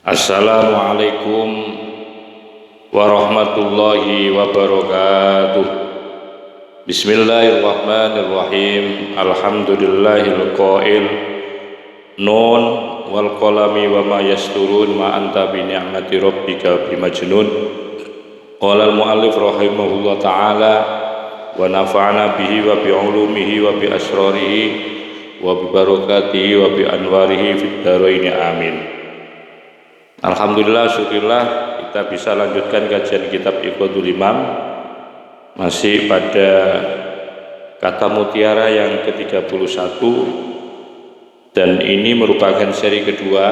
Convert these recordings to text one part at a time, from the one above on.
Assalamualaikum warahmatullahi wabarakatuh. Bismillahirrahmanirrahim. Alhamdulillahil qail nun wal qalami wa ma yasturun ma anta bi ni'mati rabbika bimajnun. Qala al muallif rahimahullah taala wa nafa'ana bihi wa bi ulumihi wa bi asrarihi wa bi barakatihi wa bi anwarihi fid dharain amin. Alhamdulillah, syukurlah kita bisa lanjutkan kajian kitab Iqadul Imam, masih pada kata mutiara yang ke-31, dan ini merupakan seri kedua,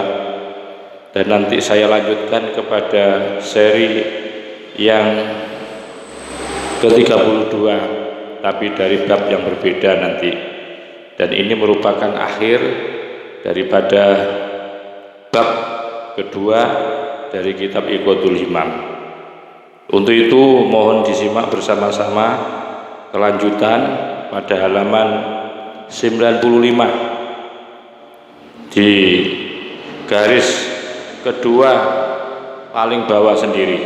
dan nanti saya lanjutkan kepada seri yang ke-32 tapi dari bab yang berbeda nanti, dan ini merupakan akhir daripada bab kedua dari kitab Iqadul Imam. Untuk itu mohon disimak bersama-sama kelanjutan pada halaman 95 di garis kedua paling bawah sendiri.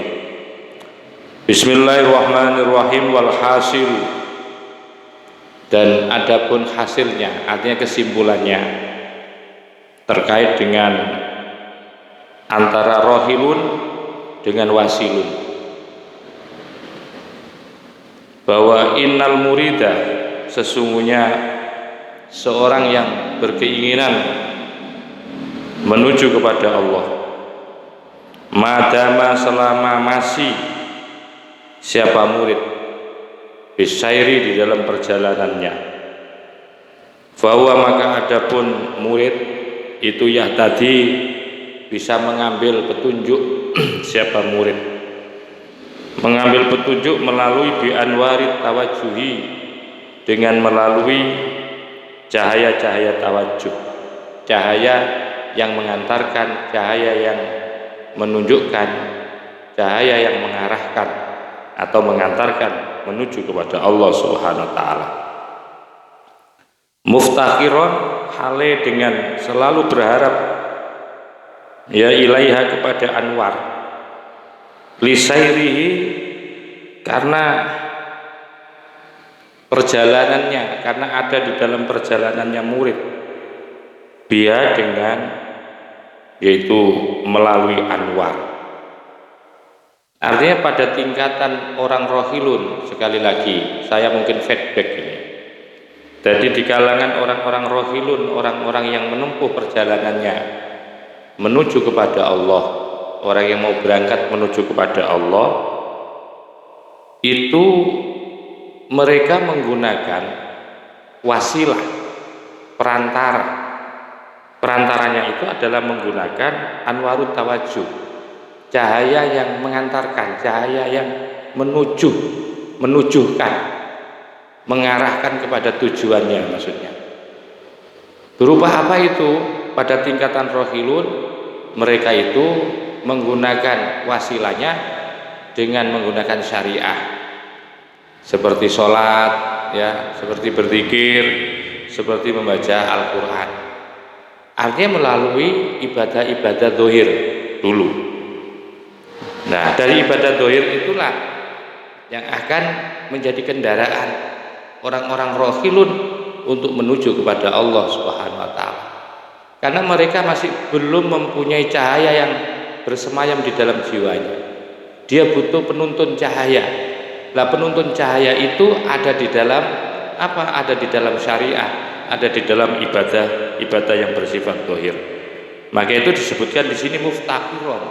Bismillahirrahmanirrahim. Wal hasil, dan adapun hasilnya, artinya kesimpulannya terkait dengan antara rohilun dengan wasilun, bahwa innal murida, sesungguhnya seorang yang berkeinginan menuju kepada Allah, madama, selama masih siapa murid bisairi, di dalam perjalanannya, bahwa maka adapun murid itu yahtadi, bisa mengambil petunjuk. Siapa murid mengambil petunjuk melalui bi anwarit tawajuhi, dengan melalui cahaya-cahaya tawajuh, cahaya yang mengantarkan, cahaya yang menunjukkan, cahaya yang mengarahkan atau mengantarkan menuju kepada Allah Subhanahu wa taala. Muftakhiron, hale dengan selalu berharap, ya ilaiha, kepada anwar, lisairihi, karena perjalanannya, karena ada di dalam perjalanannya murid, biya, dengan, yaitu melalui anwar. Artinya pada tingkatan orang rohilun, sekali lagi saya mungkin feedback ini, jadi di kalangan orang-orang rohilun, orang-orang yang menempuh perjalanannya menuju kepada Allah, orang yang mau berangkat menuju kepada Allah, itu mereka menggunakan wasilah, perantara. Perantaranya itu adalah menggunakan anwarut tawajuh, cahaya yang mengantarkan, cahaya yang menujukan, mengarahkan kepada tujuannya, maksudnya. Berupa apa itu? Pada tingkatan rohilun, mereka itu menggunakan wasilahnya dengan menggunakan syariah, seperti sholat, ya, seperti berzikir, seperti membaca Al-Quran. Artinya melalui ibadah-ibadah zahir dulu. Nah, dari ibadah zahir itulah yang akan menjadi kendaraan orang-orang rohilun untuk menuju kepada Allah Subhanahu wa taala. Karena mereka masih belum mempunyai cahaya yang bersemayam di dalam jiwanya. Dia butuh penuntun cahaya. Nah, penuntun cahaya itu ada di dalam apa? Ada di dalam syariah, ada di dalam ibadah yang bersifat zahir. Maka itu disebutkan di sini muftakhiron,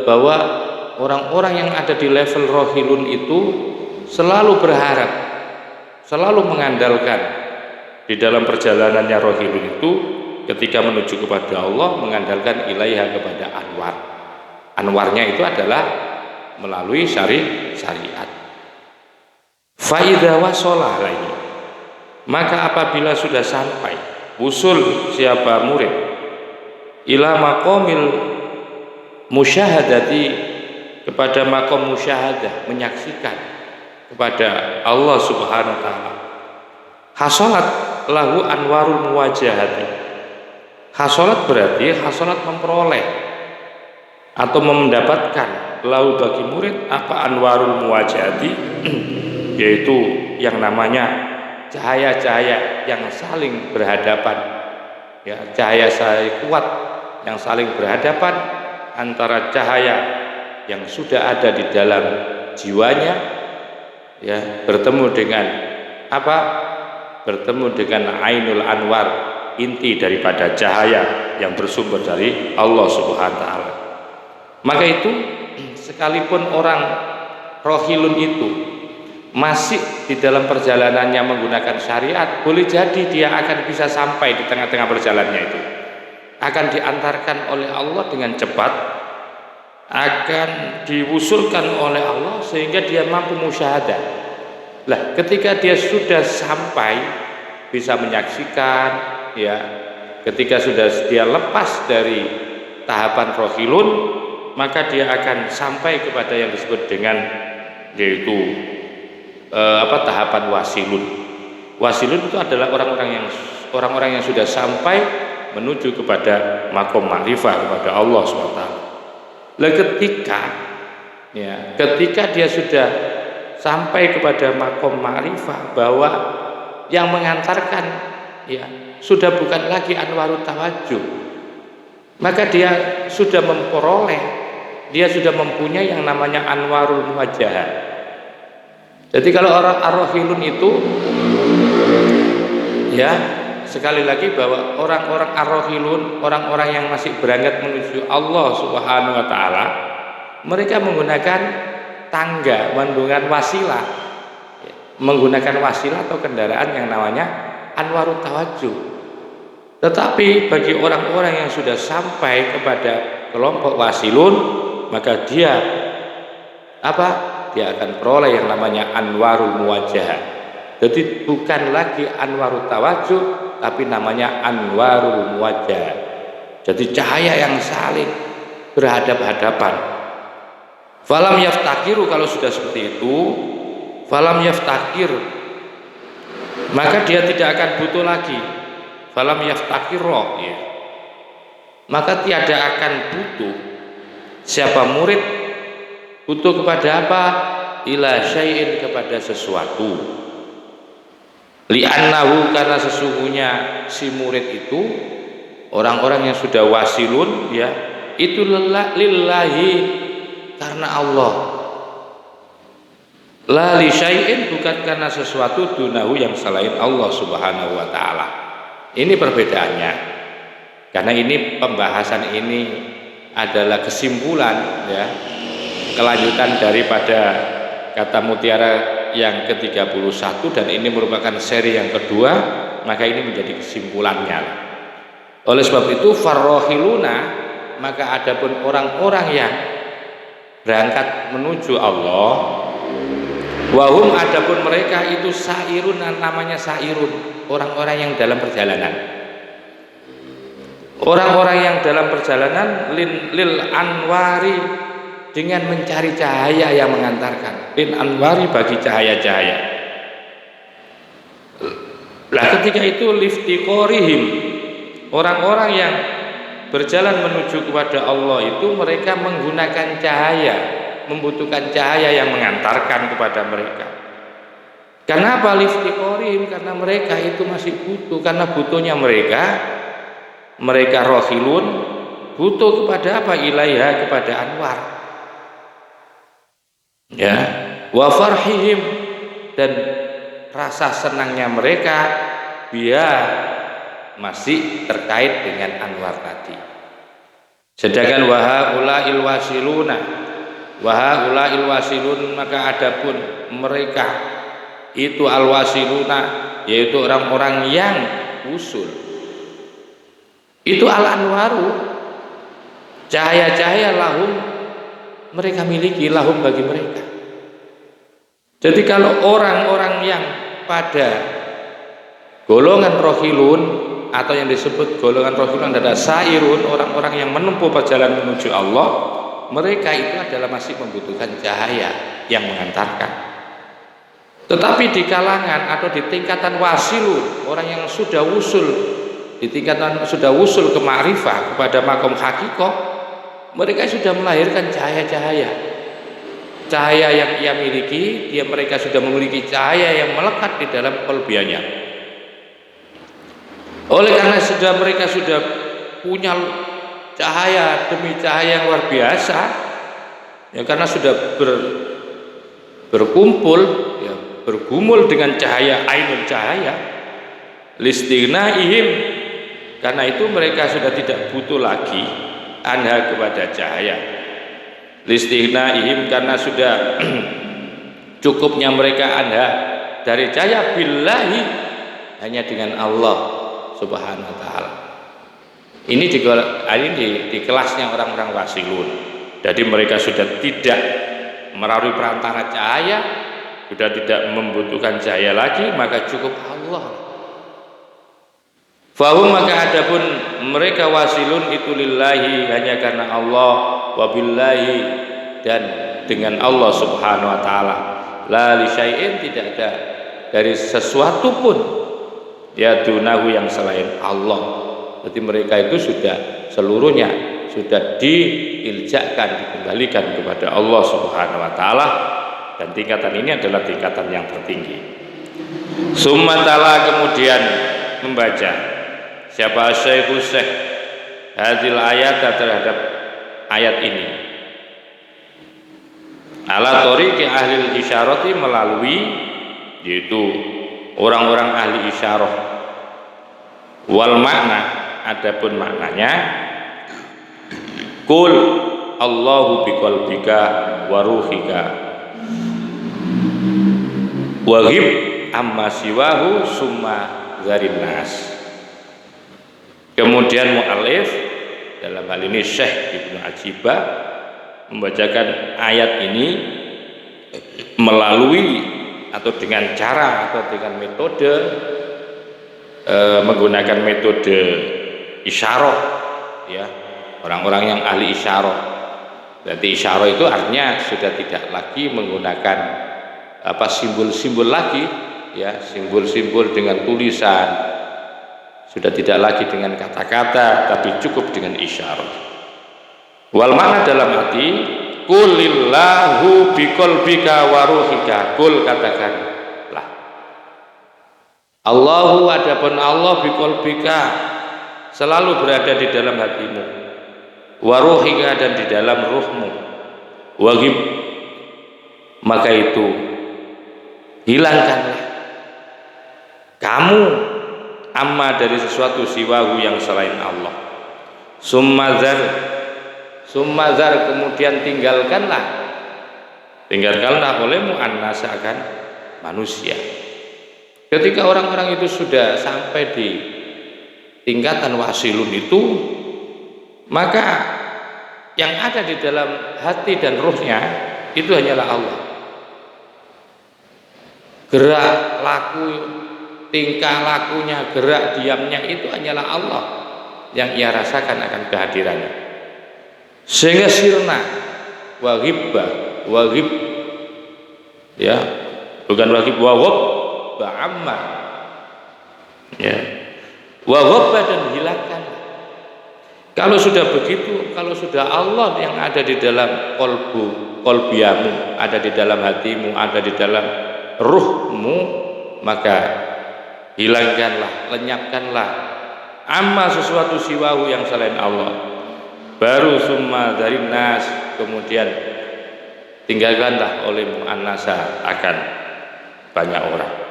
bahwa orang-orang yang ada di level rohilun itu selalu berharap, selalu mengandalkan di dalam perjalanannya rohilun itu, ketika menuju kepada Allah, mengandalkan ilaiha, kepada anwar. Anwarnya itu adalah melalui syariat. Faidha wasolah lagi, maka apabila sudah sampai usul siapa murid ila maqamil musyahadati, kepada maqam musyahadah, menyaksikan kepada Allah Subhanahu wa taala, hasolat lahu anwarul muwajahati, Hasolat berarti hasolat memperoleh atau mendapatkan lahu bagi murid apa anwarul muwajahati yaitu yang namanya cahaya-cahaya yang saling berhadapan, ya, cahaya-cahaya kuat yang saling berhadapan antara cahaya yang sudah ada di dalam jiwanya, ya, bertemu dengan apa? Bertemu dengan ainul anwar, inti daripada cahaya yang bersumber dari Allah Subhanahu wa taala. Maka itu sekalipun orang rohilun itu masih di dalam perjalanannya menggunakan syariat, boleh jadi dia akan bisa sampai di tengah-tengah perjalanannya itu akan diantarkan oleh Allah dengan cepat, akan diwusulkan oleh Allah sehingga dia mampu musyahadah. Lah, ketika dia sudah sampai bisa menyaksikan, ya, ketika sudah dia lepas dari tahapan rohilun, maka dia akan sampai kepada yang disebut dengan yaitu tahapan wasilun. Wasilun itu adalah orang-orang yang sudah sampai menuju kepada makom ma'rifah kepada Allah SWT. Lah, ketika dia sudah sampai kepada makom ma'rifah bahwa yang mengantarkan, ya, sudah bukan lagi anwarut tawajjuh, maka dia sudah memperoleh, dia sudah mempunyai yang namanya anwarul muwajahah. Jadi kalau orang ar-rohilun itu, ya, sekali lagi bahwa orang-orang ar-rohilun, orang-orang yang masih berangkat menuju Allah Subhanahu wa taala, mereka menggunakan tangga, menggunakan wasilah atau kendaraan yang namanya anwarut tawajjuh. Tetapi bagi orang-orang yang sudah sampai kepada kelompok wasilun, maka dia akan peroleh yang namanya anwarul muwajahah. Jadi bukan lagi anwarut tawajjuh, tapi namanya anwarul muwajahah. Jadi cahaya yang saling berhadap-hadapan. Falam yaftakiru, kalau sudah seperti itu, falam yaftakir, maka dia tidak akan butuh lagi. Falam yaftakirro, ya, maka tiada akan butuh siapa murid butuh kepada apa? Ila syai'in, kepada sesuatu. Li'annahu, karena sesungguhnya si murid itu, orang-orang yang sudah wasilun, ya, itu lillahi, karena Allah. La li syai'in, bukan karena sesuatu dunahu, yang selain Allah Subhanahu wa taala. Ini perbedaannya. Karena ini pembahasan ini adalah kesimpulan, ya, kelanjutan daripada kata mutiara yang ke-31, dan ini merupakan seri yang kedua, maka ini menjadi kesimpulannya. Oleh sebab itu farrohiluna, maka adapun orang-orang yang berangkat menuju Allah, wahum, adapun mereka itu sairun, namanya sairun, orang-orang yang dalam perjalanan. Orang-orang yang dalam perjalanan lil anwari, dengan mencari cahaya yang mengantarkan. Lil anwari, bagi cahaya-cahaya. Lah, ketika itu liftiqorihim, orang-orang yang berjalan menuju kepada Allah itu mereka menggunakan cahaya, membutuhkan cahaya yang mengantarkan kepada mereka. Kenapa liftiqorihim? Karena mereka itu masih butuh, karena butuhnya mereka rohilun butuh kepada apa? Ilaiha, kepada anwar, ya, wa farhihim, dan rasa senangnya mereka biar masih terkait dengan anwar tadi. Sedangkan wahaula'il wasilun, maka adapun mereka itu al-wasiluna, yaitu orang-orang yang usul, itu al-anwaru, cahaya-cahaya lahum, mereka miliki, lahum, bagi mereka. Jadi kalau orang-orang yang pada golongan rohilun, atau yang disebut golongan rohilun adalah sairun, orang-orang yang menempuh perjalanan menuju Allah, mereka itu adalah masih membutuhkan cahaya yang mengantarkan. Tetapi di kalangan atau di tingkatan wasilun, orang yang sudah usul di tingkatan sudah usul ke ma'rifah, kepada makom hakikoh, mereka sudah melahirkan cahaya-cahaya. Cahaya yang ia miliki, mereka sudah memiliki cahaya yang melekat di dalam qalbiyahnya. Oleh karena mereka sudah punya cahaya demi cahaya yang luar biasa, ya, karena sudah berkumpul, ya, bergumul dengan cahaya ainul cahaya, listignaihim, karena itu mereka sudah tidak butuh lagi anha kepada cahaya, listignaihim, karena sudah cukupnya mereka anha dari cahaya, billahi, hanya dengan Allah subhanahu wa ta'ala. Ini di kelasnya orang-orang wasilun. Jadi mereka sudah tidak melalui perantara cahaya, sudah tidak membutuhkan cahaya lagi, maka cukup Allah. Fahum, maka adapun mereka wasilun itu lillahi, hanya karena Allah, wabillahi, dan dengan Allah subhanahu wa ta'ala, la li syai'in, tidak ada dari sesuatu pun ya dunahu yang selain Allah. Jadi mereka itu sudah seluruhnya sudah diiljakkan, dikembalikan kepada Allah subhanahu wa ta'ala, dan tingkatan ini adalah tingkatan yang tertinggi. Summa ta'ala, kemudian membaca siapa Syekh hadil ayat, terhadap ayat ini, ala tariqi ahli isyarati, melalui yaitu orang-orang ahli isyarah, wal makna, adapun maknanya, kul Allahu biqalbika wa ruhika waghib amma siwahu summa zarin nas. Kemudian mu'alif, dalam hal ini Syekh Ibnu Ajibah, membacakan ayat ini melalui atau dengan cara atau dengan metode menggunakan metode isyarah, ya, orang-orang yang ahli isyarah. Jadi isyarah itu artinya sudah tidak lagi menggunakan simbol-simbol lagi, ya, simbol-simbol dengan tulisan, sudah tidak lagi dengan kata-kata, tapi cukup dengan isyarah. Wal makna dalam arti, kulillahu biqalbika wa ruhika, kul, katakan Allahu, adapun Allah, biqalbika, selalu berada di dalam hatimu, wa ruhika, dan di dalam ruhmu, waghib, maka itu hilangkanlah kamu amma dari sesuatu siwahu yang selain Allah, summazar, kemudian tinggalkanlah olehmu annasa, akan manusia. Ketika orang-orang itu sudah sampai di tingkatan wasilun itu, maka yang ada di dalam hati dan ruhnya itu hanyalah Allah. Gerak laku, tingkah lakunya, gerak diamnya itu hanyalah Allah yang ia rasakan akan kehadirannya. Sehingga sirna waghibba, waghib, ya, bukan waghib, waghib ba'amma, ya, waghibba, dan hilangkan. Kalau sudah begitu, kalau sudah Allah yang ada di dalam kolbiamu, ada di dalam hatimu, ada di dalam ruhmu, maka hilangkanlah, lenyapkanlah amma sesuatu siwahu yang selain Allah. Baru summa dari nas, kemudian tinggalkanlah olehmu annasa, akan banyak orang.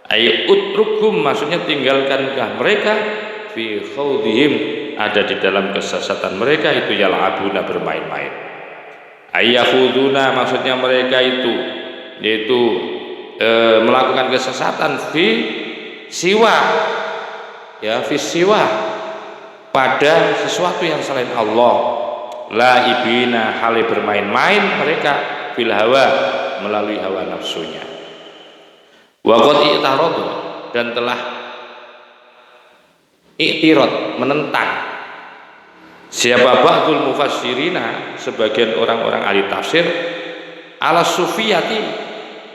Ay utrukum, maksudnya tinggalkankah mereka fi khawdihim, ada di dalam kesesatan mereka itu, yal'abuna, bermain-main. Ayyahuduna, maksudnya mereka itu yaitu melakukan kesesatan fi siwa, ya, fi siwa, pada sesuatu yang selain Allah, la ibina, hale bermain-main mereka, fil hawa, melalui hawa nafsunya. Wa qad i'taradu, dan telah i'tirad, menentang, siapa ba'dul mufassirina, sebagian orang-orang ahli tafsir, ala sufiyati,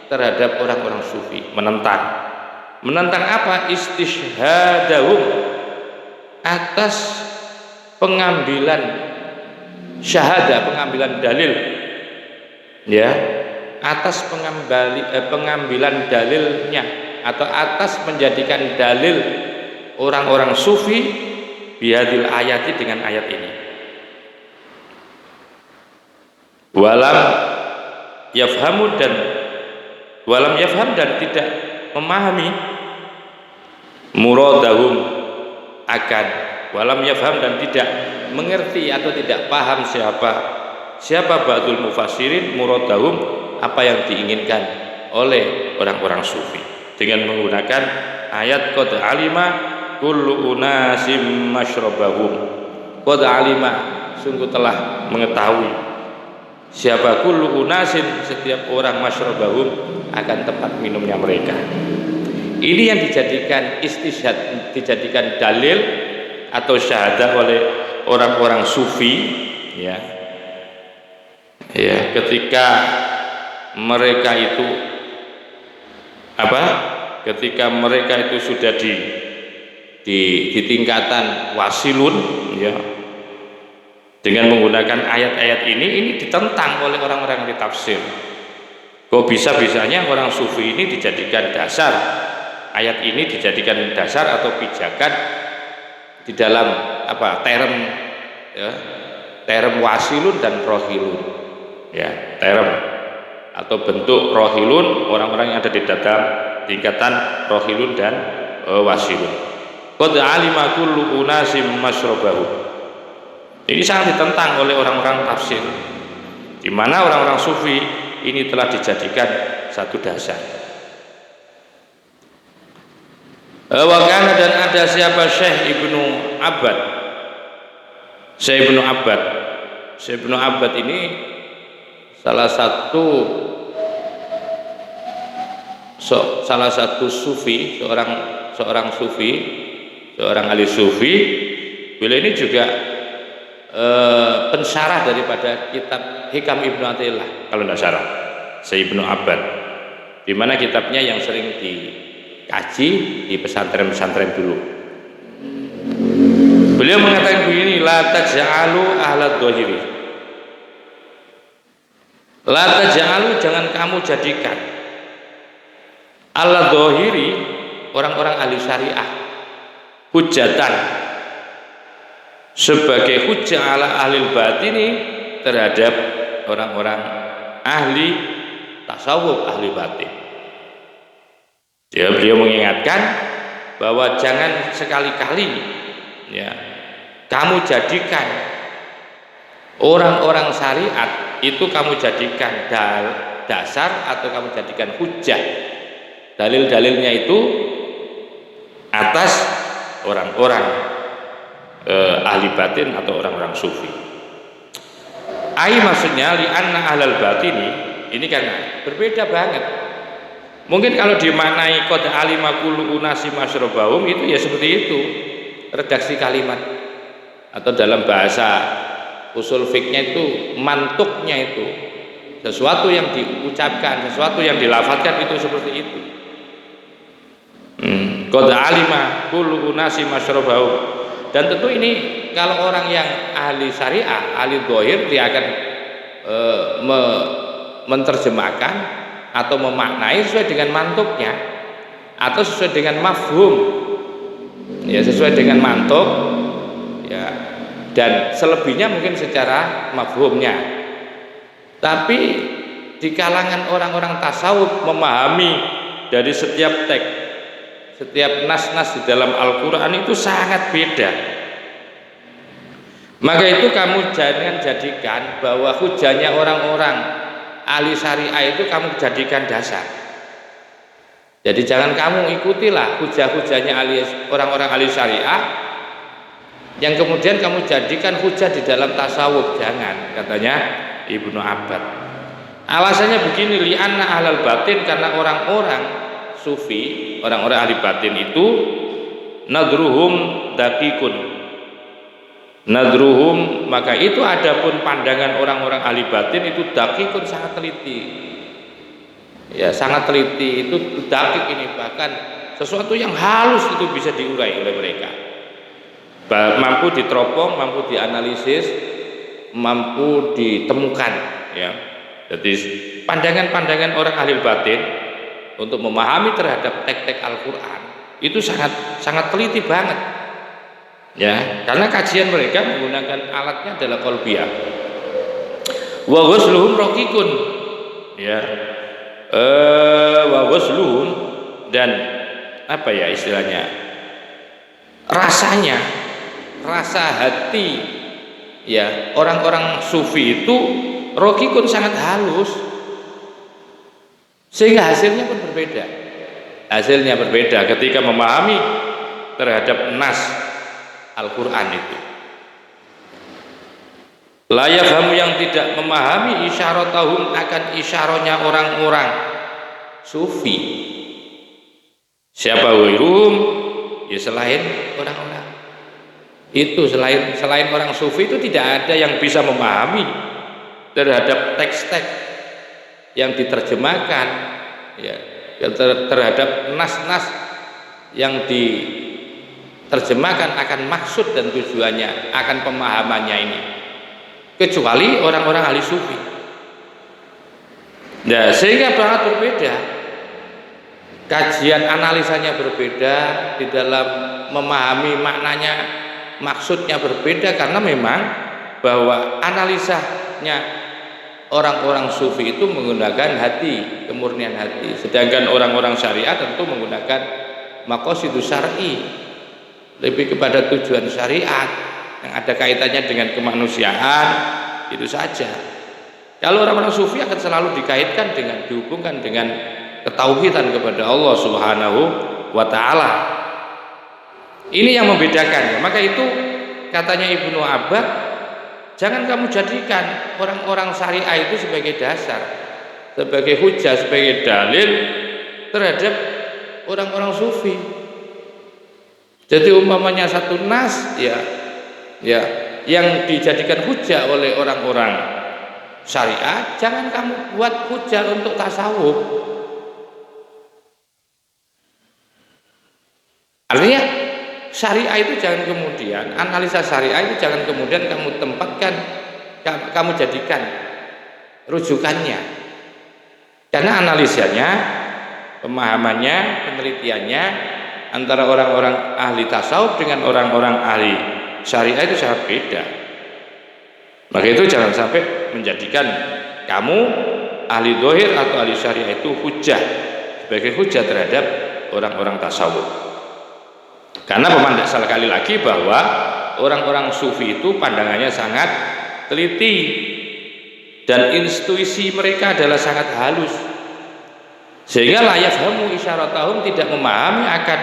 terhadap orang-orang sufi, menentang apa? Istishhadahum, atas pengambilan syahadah, pengambilan dalil, ya, atas pengambilan dalilnya, atau atas menjadikan dalil orang-orang sufi bihadil ayati, dengan ayat ini. Walam yafhamu dan tidak memahami muradahum akan walam yafham, dan tidak mengerti atau tidak paham siapa ba'dul mufassirin muradahum, apa yang diinginkan oleh orang-orang sufi dengan menggunakan ayat qad alima kullu unasim masyrabahum. Qad alima, sungguh telah mengetahui, siapa kullu unasin, setiap orang, masyrabahum, akan tempat minumnya mereka. Ini yang dijadikan istishhad, dijadikan dalil atau syahadah oleh orang-orang sufi, ya, ketika mereka itu ketika mereka itu sudah di tingkatan wasilun, ya, dengan menggunakan ayat-ayat ini ditentang oleh orang-orang yang ditafsir. Kok bisa-bisanya orang sufi ini dijadikan dasar, ayat ini dijadikan dasar atau pijakan di dalam term wasilun dan rohilun, ya, term atau bentuk rohilun, orang-orang yang ada di dalam tingkatan rohilun dan wasilun. Qad alima kullu unasim masyrabahum. Ini sangat ditentang oleh orang-orang tafsir, di mana orang-orang sufi ini telah dijadikan satu dasar. Wakana, dan ada siapa Syekh Ibnu Abbad. Syekh Ibnu Abbad ini salah satu sufi, seorang sufi, seorang ahli sufi. Beliau ini juga pensyarah daripada kitab Hikam Ibnu Athaillah, kalau tidak salah, Syekh Ibnu Abbad, di mana kitabnya yang sering dikaji di pesantren-pesantren dulu. Beliau mengatakan begini, la taj'alu ahlad dhahiri, la taj'alu, jangan kamu jadikan ahlad dhahiri, orang-orang ahli syariah, hujatan, sebagai hujjah ala ahlil batini, terhadap orang-orang ahli tasawuf, ahli batin. Beliau mengingatkan bahwa jangan sekali-kali, ya, kamu jadikan orang-orang syariat itu kamu jadikan dasar atau kamu jadikan hujjah, dalil-dalilnya itu atas orang-orang ahli batin atau orang-orang sufi. Maksudnya li anna ahlal batini, ini karena berbeda banget. Mungkin kalau dimaknai qad alima kullu unasi masyrabahum, itu ya seperti itu redaksi kalimat, atau dalam bahasa usul fiknya itu mantuknya, itu sesuatu yang diucapkan, sesuatu yang dilafadzkan itu seperti itu. Qad alima kullu unasi masyrabahum. Dan tentu ini kalau orang yang ahli syariah, ahli dhahir, dia akan menerjemahkan atau memaknai sesuai dengan mantuknya atau sesuai dengan mafhum, ya, sesuai dengan mantuk, ya, dan selebihnya mungkin secara mafhumnya. Tapi di kalangan orang-orang tasawuf memahami dari setiap teks, setiap nas-nas di dalam Al-Quran itu sangat beda. Maka itu kamu jangan jadikan bahwa hujahnya orang-orang ahli syariah itu kamu jadikan dasar. Jadi jangan kamu ikutilah hujah-hujahnya orang-orang ahli syariah yang kemudian kamu jadikan hujah di dalam tasawuf, jangan, katanya Ibnu Abbad. Alasannya begini, li'anna ahlal batin, karena orang-orang sufi, orang-orang ahli batin itu nadruhum daqiqun, nadruhum, maka itu adapun pandangan orang-orang ahli batin itu daqiqun, sangat teliti, ya, sangat teliti. Itu daqiq ini bahkan sesuatu yang halus itu bisa diurai oleh mereka. mampu diteropong, mampu dianalisis, mampu ditemukan, ya. Jadi pandangan-pandangan orang ahli batin untuk memahami terhadap teks-teks Al-Quran itu sangat teliti banget, ya, karena kajian mereka menggunakan alatnya adalah qalbiyah. Wa ghusluhum raqiqun, ya, wa ghusluhum, dan apa ya istilahnya, rasanya, rasa hati, ya, orang-orang sufi itu raqiqun, sangat halus, sehingga hasilnya pun berbeda. Hasilnya berbeda ketika memahami terhadap nas Al-Quran itu. La yafhamu, yang tidak memahami isyaratahum, akan isyaratnya orang-orang sufi. Siapa wairuhum? Ya selain orang-orang itu, selain orang sufi itu tidak ada yang bisa memahami terhadap teks-teks yang diterjemahkan, ya, terhadap nas-nas yang diterjemahkan akan maksud dan tujuannya, akan pemahamannya ini, kecuali orang-orang ahli sufi. Nah, sehingga sangat berbeda, kajian analisanya berbeda, di dalam memahami maknanya, maksudnya berbeda, karena memang bahwa analisanya orang-orang sufi itu menggunakan hati, kemurnian hati, sedangkan orang-orang syariat tentu menggunakan maqasidus syar'i, lebih kepada tujuan syariat yang ada kaitannya dengan kemanusiaan, itu saja. Kalau orang-orang sufi akan selalu dikaitkan dengan, dihubungkan dengan ketauhidan kepada Allah Subhanahu wa taala. Ini yang membedakan. Maka itu katanya Ibnu Abbad, jangan kamu jadikan orang-orang syariah itu sebagai dasar, sebagai hujah, sebagai dalil terhadap orang-orang sufi. Jadi umpamanya satu nas, ya, yang dijadikan hujah oleh orang-orang syariat, jangan kamu buat hujah untuk tasawuf. Artinya syariah itu jangan kemudian, analisa syariah itu jangan kemudian kamu tempatkan, kamu jadikan rujukannya, karena analisanya, pemahamannya, penelitiannya antara orang-orang ahli tasawuf dengan orang-orang ahli syariah itu sangat beda. Maka itu jangan sampai menjadikan kamu ahli dohir atau ahli syariah itu hujah, sebagai hujah terhadap orang-orang tasawuf. Karena sekali lagi bahwa orang-orang sufi itu pandangannya sangat teliti, dan intuisi mereka adalah sangat halus, sehingga la yafhamu isyaratahum, tidak memahami akan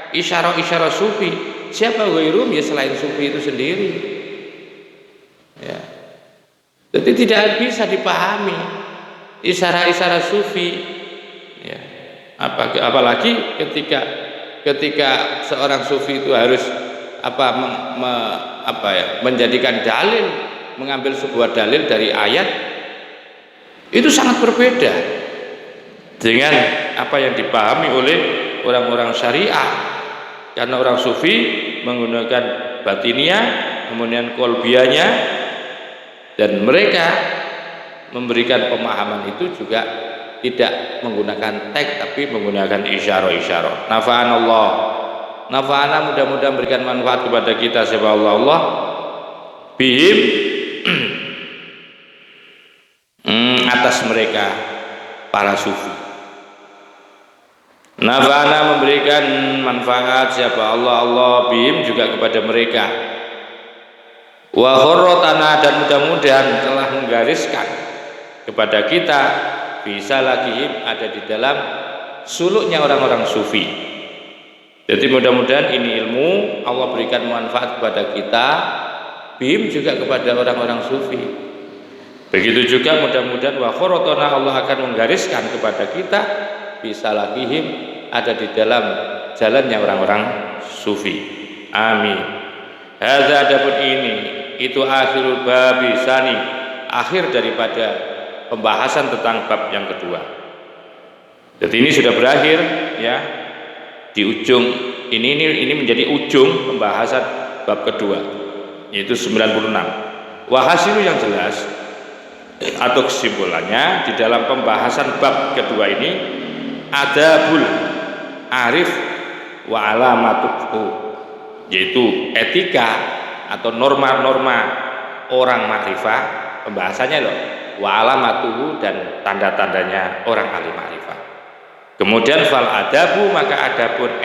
isyarat-isyarat sufi. Siapa ghairum? Ya selain sufi itu sendiri, ya. Jadi tidak bisa dipahami isyarat-isyarat sufi, ya. Apalagi ketika seorang sufi itu harus menjadikan dalil, mengambil sebuah dalil dari ayat, itu sangat berbeda dengan apa yang dipahami oleh orang-orang syariah. Karena orang sufi menggunakan batiniyah, kemudian qalbiyahnya, dan mereka memberikan pemahaman itu juga tidak menggunakan teks, tapi menggunakan isyarah-isyarah. Nafa'ana, mudah-mudahan memberikan manfaat kepada kita, sebab Allah bihim atas mereka para sufi. Nafa'ana, memberikan manfaat siapa Allah bihim juga kepada mereka. Wa khurratana, dan mudah-mudahan telah menggariskan kepada kita bisa lagi ada di dalam suluknya orang-orang sufi. Jadi mudah-mudahan ini ilmu Allah berikan manfaat kepada kita, bihim juga kepada orang-orang sufi. Begitu juga mudah-mudahan wa khurratana, Allah akan menggariskan kepada kita bisa lagi ada di dalam jalannya orang-orang sufi. Amin. Hadza, adapun ini itu akhirul babi sani, akhir daripada pembahasan tentang bab yang kedua. Jadi ini sudah berakhir, ya, di ujung ini menjadi ujung pembahasan bab kedua, yaitu 96. Wahasilu yang jelas atau kesimpulannya di dalam pembahasan bab kedua ini, adabul arif wa alamatuhu, yaitu etika atau norma-norma orang makrifah, pembahasannya loh, wa alamatuhu dan tanda-tandanya orang ahli makrifah. Kemudian fal adabu, maka adapun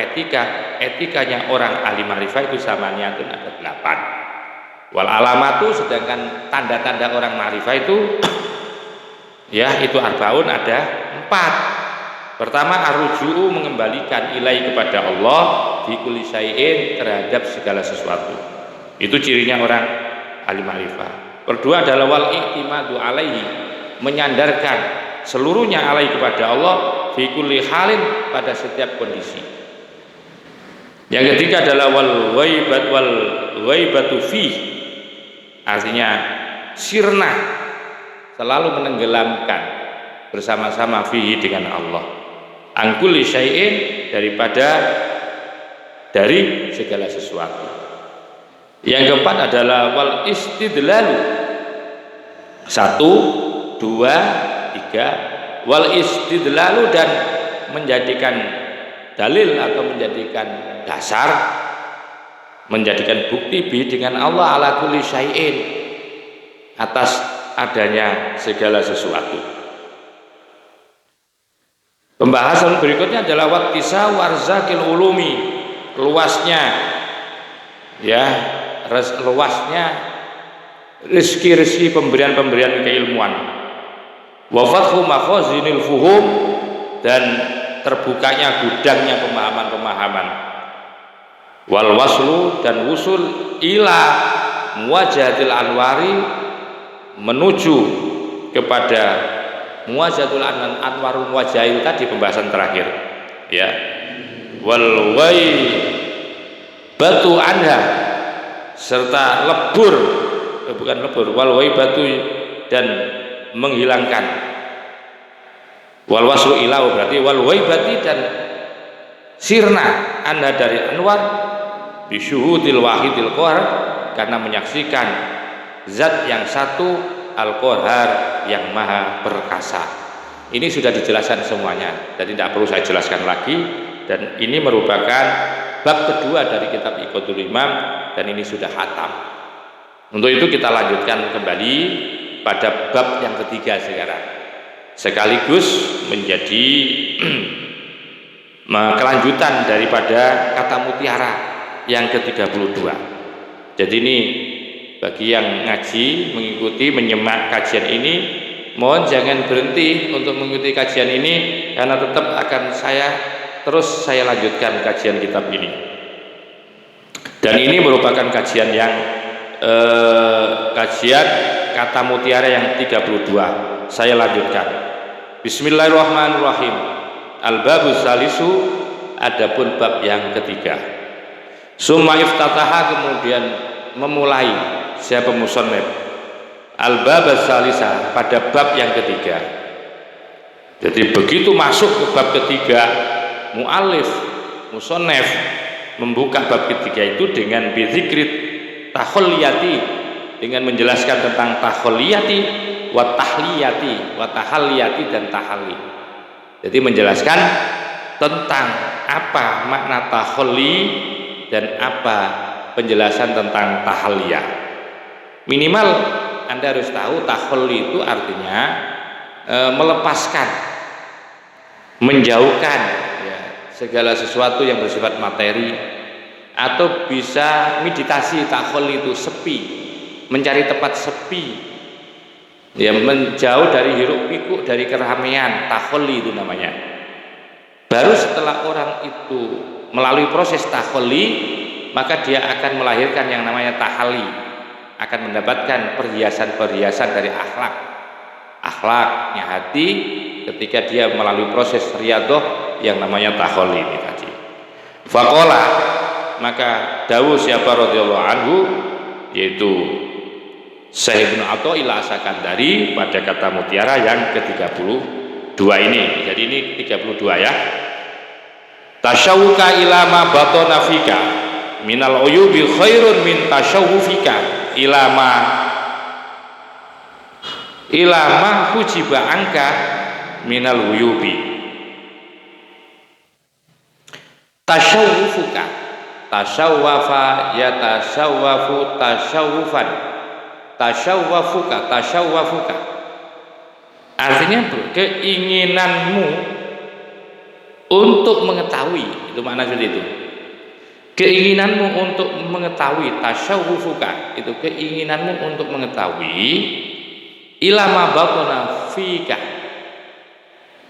etikanya orang ahli makrifah itu samanya itu ada 8. Wal alamatu, sedangkan tanda-tanda orang makrifah itu ya itu arbaun ada 4. Pertama, arruju'u, mengembalikan ilai kepada Allah fi kulli syai'in, terhadap segala sesuatu. Itu cirinya orang ahli makrifah. Kedua adalah wal i'timadu alaihi, menyandarkan seluruhnya alaihi kepada Allah fi kulli halin, pada setiap kondisi. Yang ketiga adalah wal ghaibatu fi, artinya sirna, selalu menenggelamkan bersama-sama fihi dengan Allah, an kulli syai'in, dari segala sesuatu. Yang keempat adalah wal istidlalu, 1, 2, 3, wal istidlalu, dan menjadikan dalil atau menjadikan dasar, menjadikan bukti bi dengan Allah ala kulli syai'in, atas adanya segala sesuatu. Pembahasan berikutnya adalah wattisa warzakil ulumi, luasnya rezeki pemberian keilmuan, wa fathu makhazinil fuhum, dan terbukanya gudangnya pemahaman-pemahaman, wal waslu, dan wusul ila muwajahatil anwari, menuju kepada muwajahatul anwarul muwajahil, tadi pembahasan terakhir ya, wal batu anha, serta wal batu, dan menghilangkan, wal waslu ilau, berarti wal waibati, dan sirna anha, dari anwar, bisyuhudil wahidil qahar, karena menyaksikan zat yang satu, al-qahar, yang maha perkasa. Ini sudah dijelaskan semuanya, jadi tidak perlu saya jelaskan lagi, dan ini merupakan bab kedua dari kitab Iqadul Imam, dan ini sudah khatam. Untuk itu kita lanjutkan kembali pada bab yang ketiga sekarang, sekaligus menjadi kelanjutan daripada kata mutiara yang ke-32. Jadi ini bagi yang ngaji, mengikuti, menyimak kajian ini, mohon jangan berhenti untuk mengikuti kajian ini, karena tetap akan saya lanjutkan kajian kitab ini. Dan ini merupakan kajian yang kajian kata mutiara yang 32. Saya lanjutkan. Bismillahirrahmanirrahim. Al-babus salisu, adapun bab yang ketiga. Summa iftataha, kemudian memulai siapa musannif al-babus salisa, pada bab yang ketiga. Jadi begitu masuk ke bab ketiga, mu'alif musannif membuka bab ketiga itu dengan bizikrit takhalliyati, dengan menjelaskan tentang takhalliyati wa tahalliyati dan tahalli. Jadi menjelaskan tentang apa makna takhalli dan apa penjelasan tentang tahalliyah. Minimal Anda harus tahu takhalli itu artinya melepaskan, menjauhkan ya, segala sesuatu yang bersifat materi, atau bisa meditasi. Takhalli itu sepi, mencari tempat sepi ya, menjauh dari hiruk pikuk, dari keramaian. Takhalli itu namanya. Baru setelah orang itu melalui proses takhalli, maka dia akan melahirkan yang namanya tahalli, akan mendapatkan perhiasan-perhiasan dari akhlaknya hati ketika dia melalui proses riyadhah yang namanya takhalli ini tadi. Faqala, maka dawuh siapa radhiyallahu anhu, yaitu Syekh Ibnu Athaillah As-Sakandari pada kata mutiara yang ke-32 ini. Jadi ini 32 ya. Tasyawuka ila ma batana fika minal uyubi khairun min tasyawufika ilama hujiba angka minal uyubi. Tasyawufuka, tasyawwafa yatasawwafu tasyawufan, tasyawwafuka artinya keinginanmu untuk mengetahui, itu makna seperti itu. Keinginanmu untuk mengetahui, tasyawufuka itu keinginanmu untuk mengetahui ilama batana fika,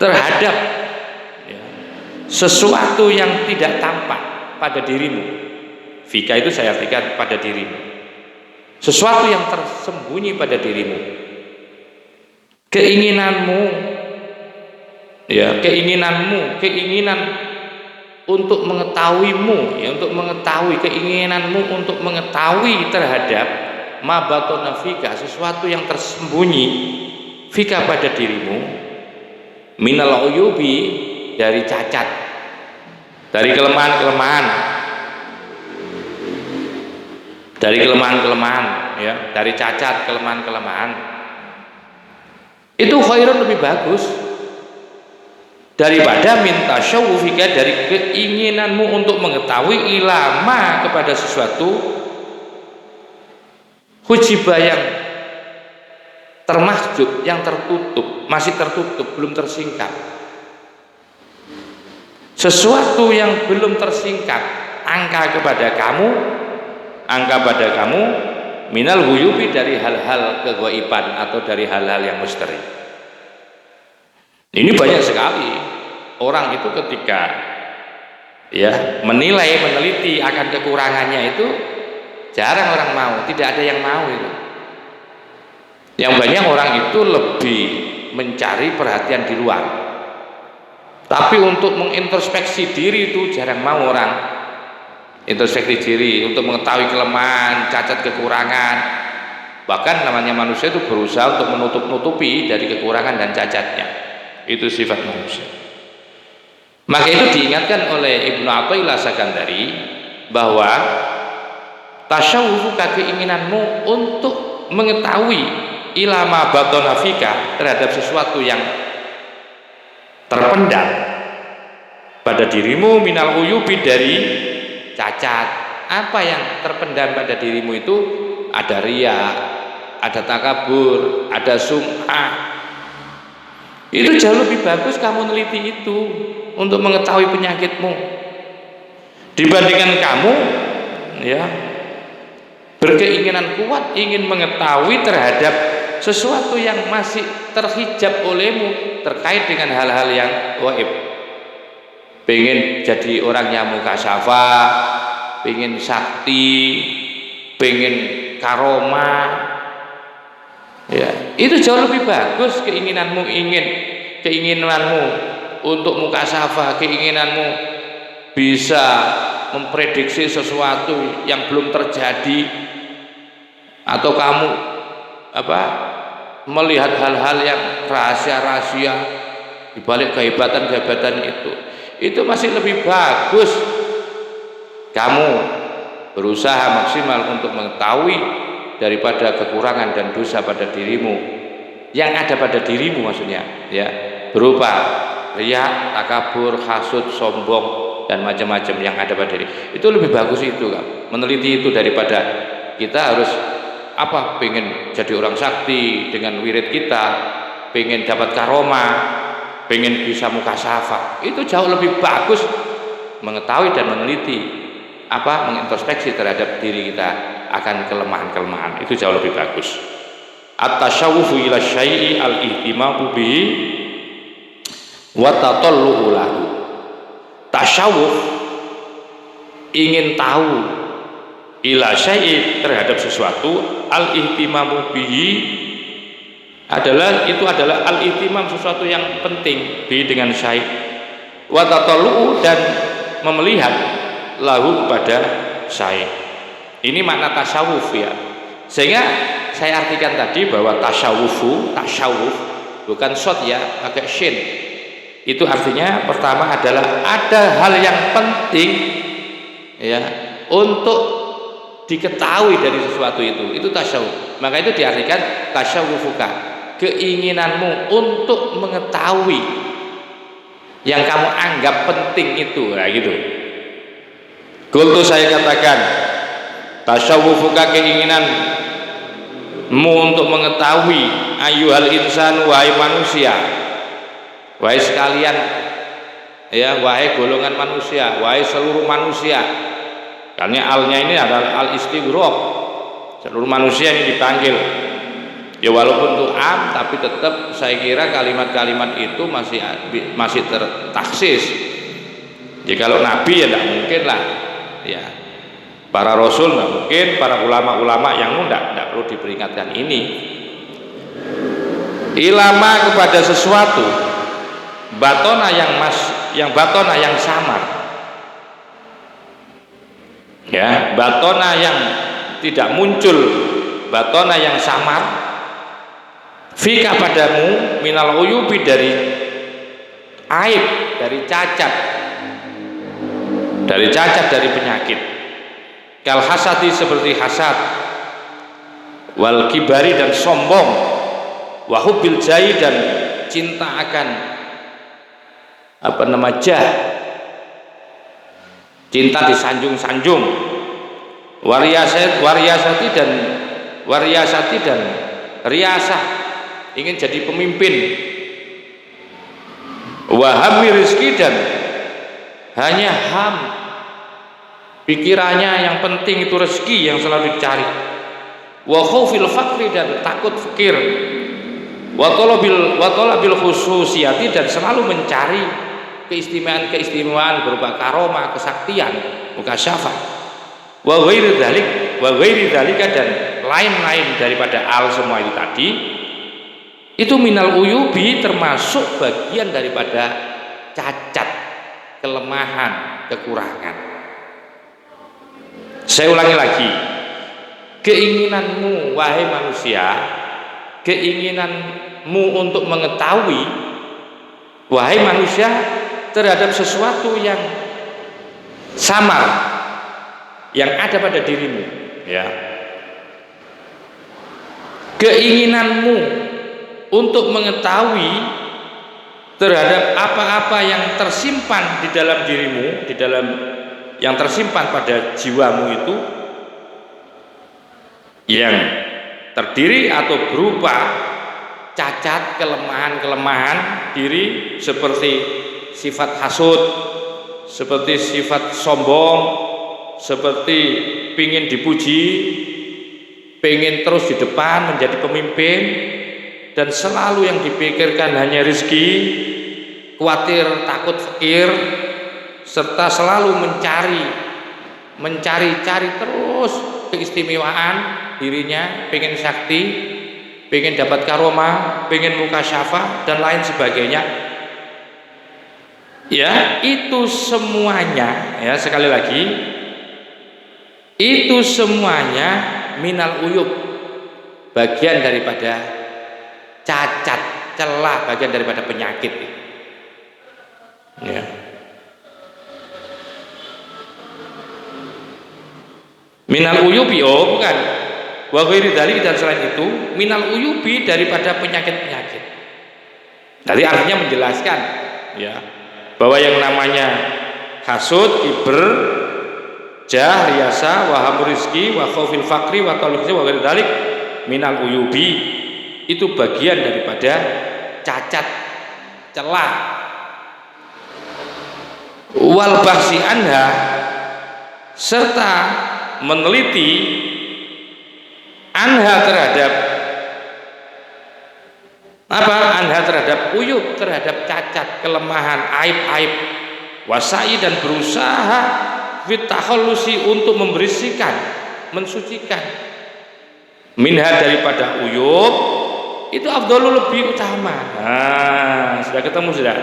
terhadap sesuatu yang tidak tampak pada dirimu. Fika itu saya artikan pada dirimu, sesuatu yang tersembunyi pada dirimu. Keinginan untuk mengetahuimu, untuk mengetahui, keinginanmu untuk mengetahui terhadap ma batana fika, sesuatu yang tersembunyi fika pada dirimu, minal uyubi, dari cacat, dari kelemahan-kelemahan, ya, dari cacat, kelemahan-kelemahan, itu khairun, lebih bagus daripada minta syawufika, dari keinginanmu untuk mengetahui ilama, kepada sesuatu hujibah, yang termahjub, yang tertutup, masih tertutup, belum tersingkap. Sesuatu yang belum tersingkap angka pada kamu minal huyubi, dari hal-hal kegaiban atau dari hal-hal yang misteri. Ini banyak sekali orang itu ketika meneliti akan kekurangannya itu jarang orang mau, tidak ada yang mau itu. Yang banyak orang itu lebih mencari perhatian di luar. Tapi untuk mengintrospeksi diri itu jarang mau orang. Introspeksi diri untuk mengetahui kelemahan, cacat, kekurangan. Bahkan namanya manusia itu berusaha untuk menutup-nutupi dari kekurangan dan cacatnya. Itu sifat manusia. Maka itu diingatkan oleh Ibnu Athaillah Sakandari bahwa tasyawufuka, keinginanmu untuk mengetahui ilama batana fika, terhadap sesuatu yang terpendam pada dirimu, minal uyubi, dari cacat. Apa yang terpendam pada dirimu itu? Ada riya, ada takabur, ada sum'ah. Itu jauh lebih bagus kamu neliti itu untuk mengetahui penyakitmu, dibandingkan kamu berkeinginan kuat ingin mengetahui terhadap sesuatu yang masih terhijab olehmu terkait dengan hal-hal yang gaib. Pengen jadi orang yang mukasyafah, pengen sakti, pengen karomah, itu jauh lebih bagus. Keinginanmu untuk mukasafah, keinginanmu bisa memprediksi sesuatu yang belum terjadi, atau kamu melihat hal-hal yang rahasia-rahasia di balik kehebatan-kehebatan itu masih lebih bagus kamu berusaha maksimal untuk mengetahui daripada kekurangan dan dosa pada dirimu, yang ada pada dirimu maksudnya, berupa riya, takabur, hasud, sombong, dan macam-macam yang ada pada diri. Itu lebih bagus itu kan, meneliti itu, daripada kita harus pengen jadi orang sakti dengan wirid kita, pengen dapat karomah, pengen bisa mukasyafah. Itu jauh lebih bagus mengetahui dan meneliti, mengintrospeksi terhadap diri kita akan kelemahan-kelemahan. Itu jauh lebih bagus. At-tasyawufu ila syai'i al-ihtimamu bihi wa tatallu'u lahu. Tasyawuf, ingin tahu, ila syai'i, terhadap sesuatu, al-ihtimamu bihi, adalah al-ihtimam, sesuatu yang penting, bihi, dengan syai', wa tatallu'u, dan memelihat, lahu, kepada syai'. Ini makna tasawuf ya. Sehingga saya artikan tadi bahwa tasyawuf bukan shot ya, pakai shin. Itu artinya pertama adalah ada hal yang penting untuk diketahui dari sesuatu itu tasyawuf. Maka itu diartikan tasyawufuka, keinginanmu untuk mengetahui yang kamu anggap penting itu, nah gitu. Qultu, saya katakan, tasyawufuka, keinginanmu untuk mengetahui, ayyuhal insan, wahai manusia, wahai sekalian, ya, wahai golongan manusia, wahai seluruh manusia. Karena alnya ini adalah al istighraq, seluruh manusia ini dipanggil. Ya walaupun itu am, tapi tetap saya kira kalimat-kalimat itu masih tertaksis. Jadi kalau nabi ya tidak mungkin lah, ya para rasul tidak mungkin, para ulama-ulama yang tidak perlu diperingatkan ini. Ilama, kepada sesuatu, batona yang samar, ya, batona yang tidak muncul, batona yang samar, fika, padamu, minal uyubi, dari aib, dari cacat, dari penyakit, kal hasadi, seperti hasad, wal kibari, dan sombong, wa hubbil jahi, dan cinta akan jah, cinta disanjung-sanjung, wariyasati dan riasah, ingin jadi pemimpin, wahami rizki, dan hanya pikirannya yang penting itu rezeki yang selalu dicari, wa khaufil fakri, dan takut fakir, wa talabil khususiyati, dan selalu mencari keistimewaan berupa karomah, kesaktian, mukasyafah, wa ghairi dzalika, dan lain-lain daripada al semua itu tadi. Itu minal uyubi, termasuk bagian daripada cacat, kelemahan, kekurangan. Saya ulangi lagi, keinginanmu wahai manusia, keinginanmu untuk mengetahui wahai manusia terhadap sesuatu yang samar yang ada pada dirimu, ya, keinginanmu untuk mengetahui terhadap apa-apa yang tersimpan di dalam dirimu, yang tersimpan pada jiwamu itu, yang terdiri atau berupa cacat, kelemahan diri, seperti sifat hasud, seperti sifat sombong, seperti pingin dipuji, pingin terus di depan menjadi pemimpin, dan selalu yang dipikirkan hanya rezeki, khawatir takut fakir, serta selalu mencari terus keistimewaan dirinya, pengen sakti, pengen dapat karomah, pengen mukasyafah, dan lain sebagainya. Ya, itu semuanya, ya, sekali lagi, itu semuanya minal uyub, bagian daripada cacat, celah, bagian daripada penyakit, ya. Minal uyubi, oh bukan, wa ghairi dzalik, dan selain itu minal uyubi, daripada penyakit-penyakit. Jadi artinya menjelaskan, ya, bahwa yang namanya hasud, kibr, jah, riasa, wa hamur rizki, wa khaufil fakri, wa talib, wa ghairi dzalik minal uyubi, itu bagian daripada cacat, celah. Wal bahsi anha, serta meneliti anha, terhadap apa? Anha, terhadap uyub, terhadap cacat, kelemahan, aib-aib, wasai, dan berusaha fitahallusi, untuk membersihkan, mensucikan, minha, daripada uyub, itu afdhalul, lebih utama. Nah, sudah ketemu sudah.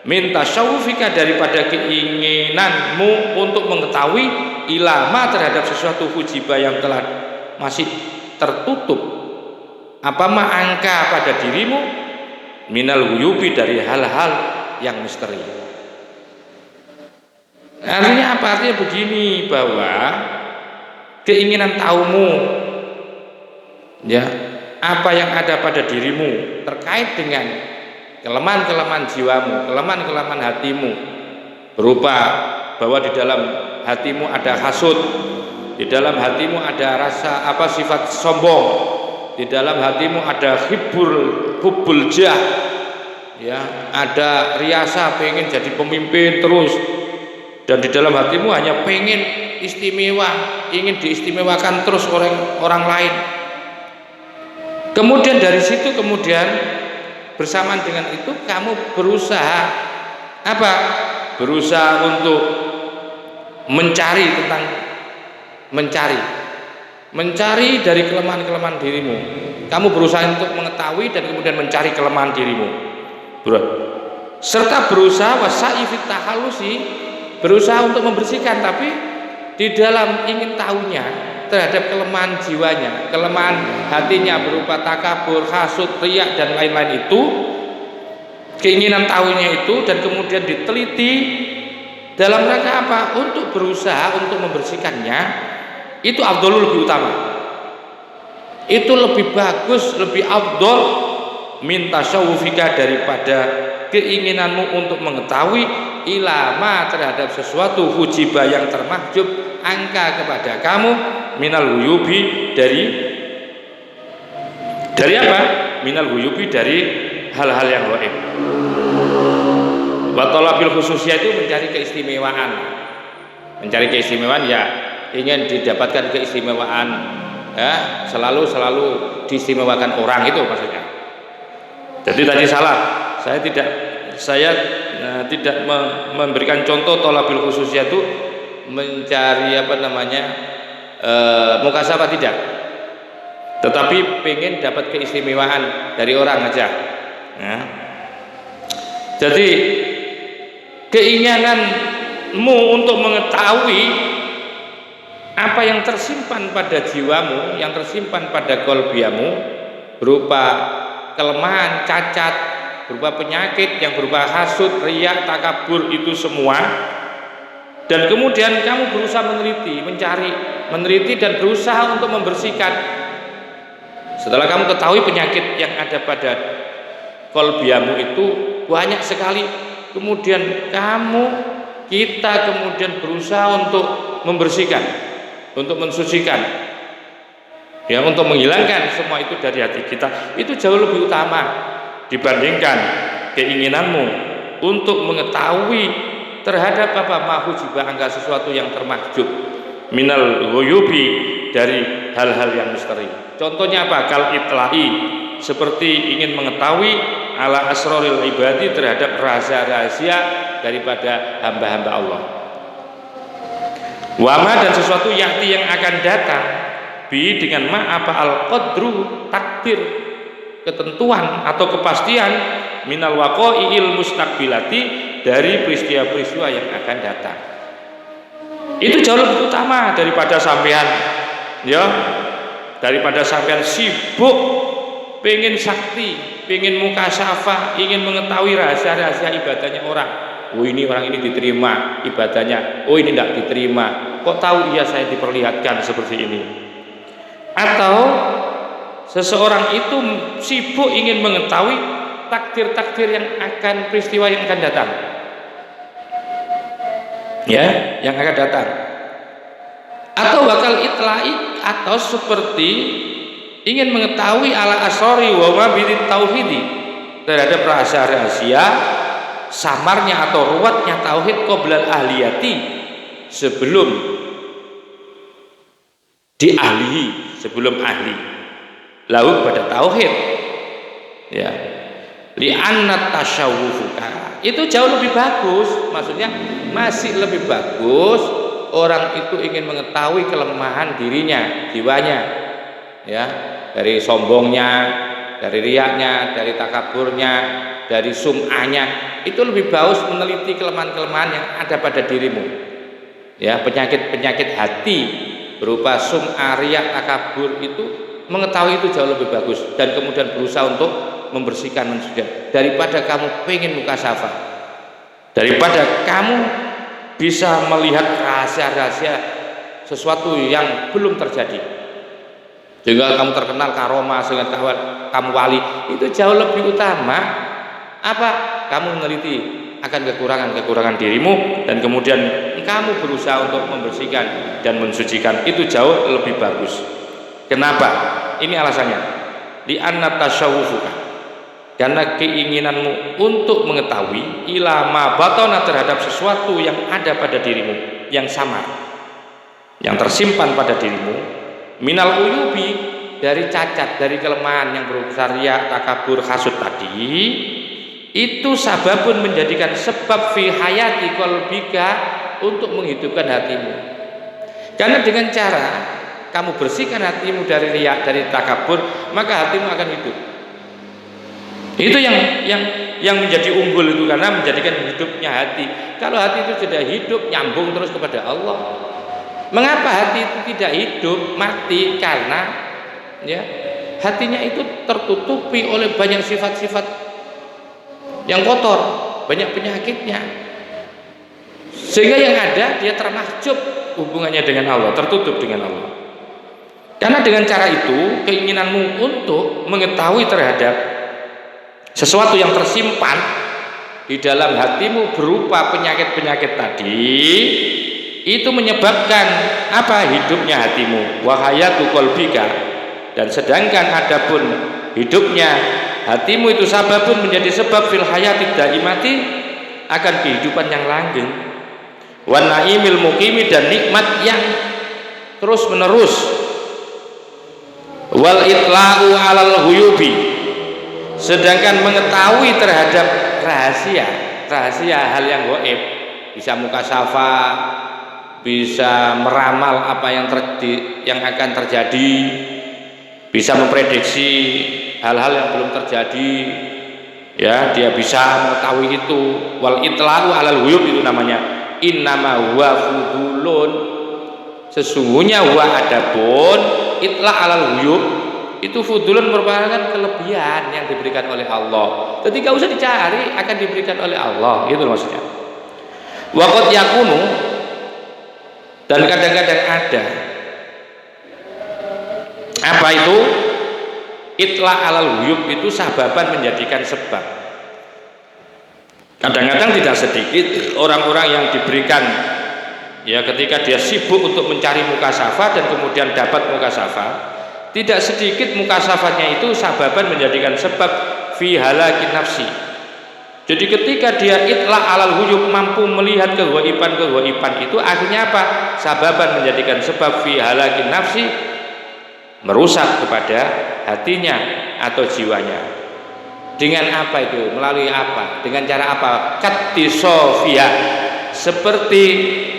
Min tasyawufika, daripada keinginanmu untuk mengetahui, ilama, terhadap sesuatu hujiba yang telah masih tertutup, apa angka pada dirimu, minal huyubi, dari hal-hal yang misteri. Artinya apa? Artinya begini, bahwa keinginan tahumu, ya, apa yang ada pada dirimu terkait dengan kelemahan-kelemahan jiwamu, kelemahan-kelemahan hatimu, berupa bahwa di dalam hatimu ada hasud, di dalam hatimu ada rasa sifat sombong, di dalam hatimu ada hubbul jah, ya, ada riasa pengen jadi pemimpin terus, dan di dalam hatimu hanya pengen istimewa, ingin diistimewakan terus orang lain. Kemudian dari situ, kemudian bersamaan dengan itu kamu berusaha apa? Berusaha untuk mencari dari kelemahan-kelemahan dirimu. Kamu berusaha untuk mengetahui dan kemudian mencari kelemahan dirimu, serta berusaha wasa'i fit tahallusi, berusaha untuk membersihkan, tapi di dalam ingin tahunya terhadap kelemahan jiwanya, kelemahan hatinya berupa takabur, hasud, riya dan lain-lain itu, keinginan tahunya itu, dan kemudian diteliti dalam rangka apa? Untuk berusaha untuk membersihkannya. Itu afdolul, lebih utama, itu lebih bagus, lebih afdol min tasyawufika, daripada keinginanmu untuk mengetahui ilama terhadap sesuatu hujiba yang termahjub angka kepada kamu minal huyubi, dari apa? Minal huyubi, dari hal-hal yang gaib. Wa talabil khususiyah, itu mencari keistimewaan. Mencari keistimewaan, ya, ingin didapatkan keistimewaan, ya, selalu diistimewakan orang, itu maksudnya. Jadi tadi salah, saya tidak memberikan contoh talabil khususiyah itu mencari mukasabah, tidak, tetapi pengen dapat keistimewaan dari orang aja, ya. Jadi keinginanmu untuk mengetahui apa yang tersimpan pada jiwamu, yang tersimpan pada kolbiamu, berupa kelemahan, cacat, berupa penyakit yang berupa hasud, riya, takabur, itu semua. Dan kemudian kamu berusaha meneliti dan berusaha untuk membersihkan. Setelah kamu ketahui penyakit yang ada pada kolbiamu itu banyak sekali, kemudian kita berusaha untuk membersihkan, untuk mensucikan, ya, untuk menghilangkan semua itu dari hati kita. Itu jauh lebih utama dibandingkan keinginanmu untuk mengetahui terhadap mahujibah, angka sesuatu yang termahjub minal ghuyubi, dari hal-hal yang misteri. Contohnya apa? Kal itla'i, seperti ingin mengetahui ala asraril ibadi, terhadap rahasia-rahasia daripada hamba-hamba Allah. Wama, dan sesuatu yang akan datang, bi, dengan al-qadru, takdir, ketentuan atau kepastian, minal waqa'iil mustaqbilati, dari peristiwa-peristiwa yang akan datang. Itu jauh lebih utama daripada sampean, ya, daripada sampean sibuk pengen sakti, pengen mukasyafah, ingin mengetahui rahasia-rahasia ibadahnya orang. Oh, ini orang ini diterima ibadahnya, oh ini tidak diterima, kok tahu? Iya, saya diperlihatkan seperti ini. Atau seseorang itu sibuk ingin mengetahui takdir-takdir yang akan, peristiwa yang akan datang, ya, yang akan datang. Atau bakal itla'i, atau seperti ingin mengetahui ala asrori wa mabidit tauhidi, terhadap rahasia-rahasia samarnya atau ruwatnya tauhid qoblal ahliyati, sebelum diahlihi, sebelum ahli lahu pada tauhid, ya. Li'anna tasyawufuka, itu jauh lebih bagus, maksudnya masih lebih bagus orang itu ingin mengetahui kelemahan dirinya, jiwanya, ya, dari sombongnya, dari riyaknya, dari takaburnya, dari sum'ahnya. Itu lebih bagus meneliti kelemahan-kelemahan yang ada pada dirimu, ya, penyakit-penyakit hati berupa sum'ah, riyak, takabur, itu mengetahui itu jauh lebih bagus, dan kemudian berusaha untuk membersihkan, mensucikan, daripada kamu pengen mukasyafah, daripada kamu bisa melihat rahasia-rahasia sesuatu yang belum terjadi. Sehingga kamu terkenal karomah, sehingga kamu wali, itu jauh lebih utama apa? Kamu meneliti akan kekurangan-kekurangan dirimu dan kemudian kamu berusaha untuk membersihkan dan mensucikan, itu jauh lebih bagus. Kenapa? Ini alasannya. Di anna tasyawufuka, karena keinginanmu untuk mengetahui ilama batona terhadap sesuatu yang ada pada dirimu, yang samar, yang tersimpan pada dirimu, minal uyubi, dari cacat, dari kelemahan yang berupa riya, takabur, hasud tadi, itu sababun menjadikan sebab fi hayati qalbika, untuk menghidupkan hatimu. Karena dengan cara kamu bersihkan hatimu dari riya, dari takabur, maka hatimu akan hidup. Itu yang menjadi unggul itu, karena menjadikan hidupnya hati. Kalau hati itu sudah hidup, nyambung terus kepada Allah. Mengapa hati itu tidak hidup, mati? Karena ya, hatinya itu tertutupi oleh banyak sifat-sifat yang kotor, banyak penyakitnya. Sehingga yang ada dia termahjub hubungannya dengan Allah, tertutup dengan Allah. Karena dengan cara itu keinginanmu untuk mengetahui terhadap sesuatu yang tersimpan di dalam hatimu berupa penyakit-penyakit tadi, itu menyebabkan apa? Hidupnya hatimu, wahayatu qalbika. Dan sedangkan adapun hidupnya hatimu itu sababun, menjadi sebab fil hayati daimati, akan kehidupan yang langgeng, wan naimil muqimi, dan nikmat yang terus menerus, wal itla'u alal huyubi, sedangkan mengetahui terhadap rahasia hal yang gaib, bisa mukasyafah, bisa meramal apa yang akan terjadi, bisa memprediksi hal-hal yang belum terjadi, ya, dia bisa mengetahui itu. Wal itla'u alal huyub itu namanya innama huwa fudulun, sesungguhnya huwa adapun itla' alal huyub itu fudulun, merupakan kelebihan yang diberikan oleh Allah. Jadi gak usah dicari, akan diberikan oleh Allah, gitu maksudnya. Waqad yakunu, dan kadang-kadang ada apa itu itla alal huyub itu sababan, menjadikan sebab. Kadang-kadang tidak sedikit orang-orang yang diberikan, ya, ketika dia sibuk untuk mencari mukasyafah dan kemudian dapat mukasyafah, tidak sedikit mukasafatnya itu sababan, menjadikan sebab fi halakin nafsi. Jadi ketika dia itla alal huyub, mampu melihat kegaiban itu, akhirnya apa? Sababan, menjadikan sebab fi halakin nafsi, merusak kepada hatinya atau jiwanya. Dengan apa itu? Melalui apa? Dengan cara apa? Kattisofia, seperti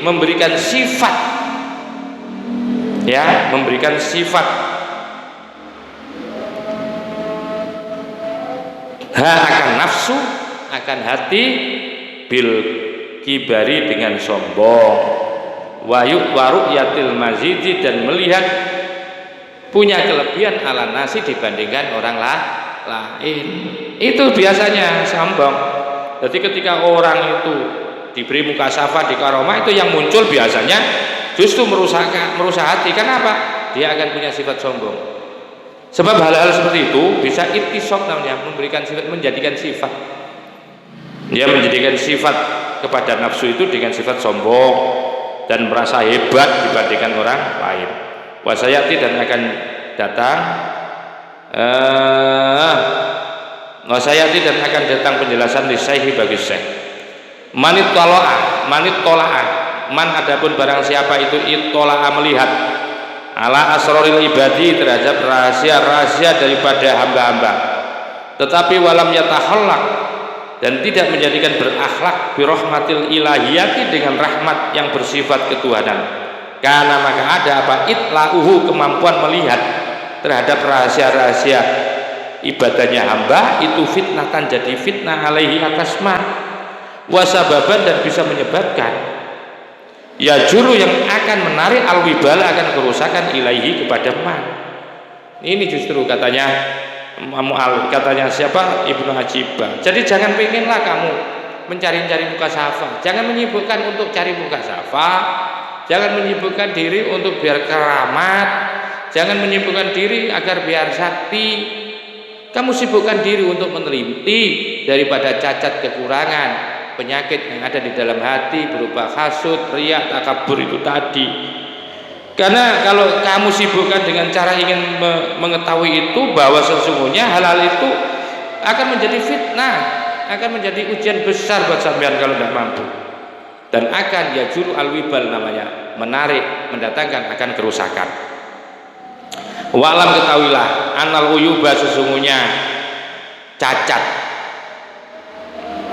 memberikan sifat, ya, memberikan sifat akan nafsu, akan hati, bil kibari, dengan sombong, waru yatil mazidi, dan melihat punya kelebihan ala nasi dibandingkan orang lain. Itu biasanya sombong. Jadi ketika orang itu diberi mukasyafah, di karomah, itu yang muncul biasanya justru merusak hati. Kenapa? Dia akan punya sifat sombong. Sebab hal-hal seperti itu bisa ittisok namanya, memberikan sifat, menjadikan sifat. Dia menjadikan sifat kepada nafsu itu dengan sifat sombong dan merasa hebat dibandingkan orang lain. Wasayati, dan akan datang wasayati, dan akan datang penjelasan lisaihi bagi syekh. Manit tola'a, man adapun barang siapa itu ittola'a, melihat ala asroril ibadi, terhadap rahasia-rahasia daripada hamba-hamba, tetapi walam yatahallaq, dan tidak menjadikan berakhlak birahmatil ilahiyati, dengan rahmat yang bersifat ketuhanan. Karena maka ada apa? Itla'uhu, kemampuan melihat terhadap rahasia-rahasia ibadahnya hamba itu, fitnatan, jadi fitnah, alaihi, atas man, wasababan, dan bisa menyebabkan ya juru, yang akan menarik alwibala, akan kerusakan, ilaihi, kepada man. Ini justru katanya siapa? Ibnu Ajibah. Jadi jangan pengenlah kamu mencari-cari mukasafah. Jangan menyibukkan untuk cari mukasafah. Jangan menyibukkan diri untuk biar keramat. Jangan menyibukkan diri agar biar sakti. Kamu sibukkan diri untuk meneliti daripada cacat, kekurangan, penyakit yang ada di dalam hati berupa hasud, riya, takabur itu tadi. Karena kalau kamu sibukkan dengan cara ingin mengetahui itu, bahwa sesungguhnya hal-hal itu akan menjadi fitnah, akan menjadi ujian besar buat sampean kalau tidak mampu, dan akan yajuru alwibal namanya, menarik, mendatangkan akan kerusakan. Wa'lam, ketahuilah, anal uyuba, sesungguhnya cacat